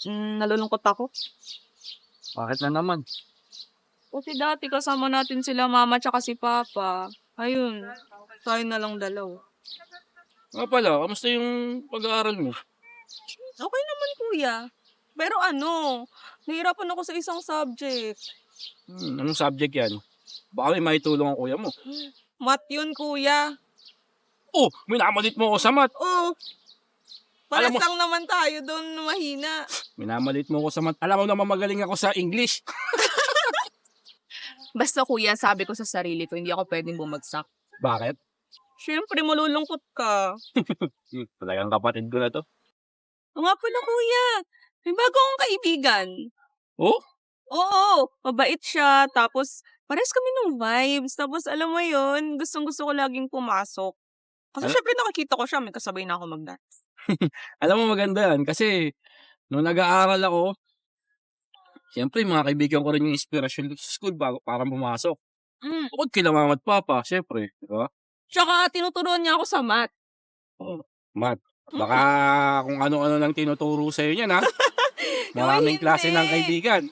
Nalulungkot ako. Bakit na naman? Kasi dati kasama natin sila mama tsaka si papa. Ayun, tayo na lang dalawa. Nga pala, kamusta yung pag-aaral mo? Okay naman kuya. Pero nahirapan ako sa isang subject. Anong subject yan? Baka may maitulong ang kuya mo. Math yun kuya. Oh, minamalit mo ako sa math. Oh, pares Alam mo- lang naman tayo doon mahina. Minamalit mo ako sa math. Alam mo naman magaling ako sa English. Basta kuya, sabi ko sa sarili ko, hindi ako pwedeng bumagsak. Bakit? Siyempre, malulungkot ka. Talagang kapatid ko na to. O nga pala kuya, may bago akong kaibigan. Oh? Oo, mabait siya. Tapos, pares kami ng vibes. Tapos, alam mo yun, gustong-gusto ko laging pumasok. Kasi Ano? syempre nakikita ko siya, may kasabay na ako mag-dance. Alam mo maganda yan kasi nung nag-aaral ako, siyempre mga kaibigan ko rin yung inspirasyon sa school para pumasok. Mm. Bukod kila mama at papa, siyempre. Di ba? Tsaka, tinuturuan niya ako sa math. Oh, math. Baka kung ano-ano lang tinuturo sa'yo niyan, ha? Maraming Hindi. klase ng kaibigan.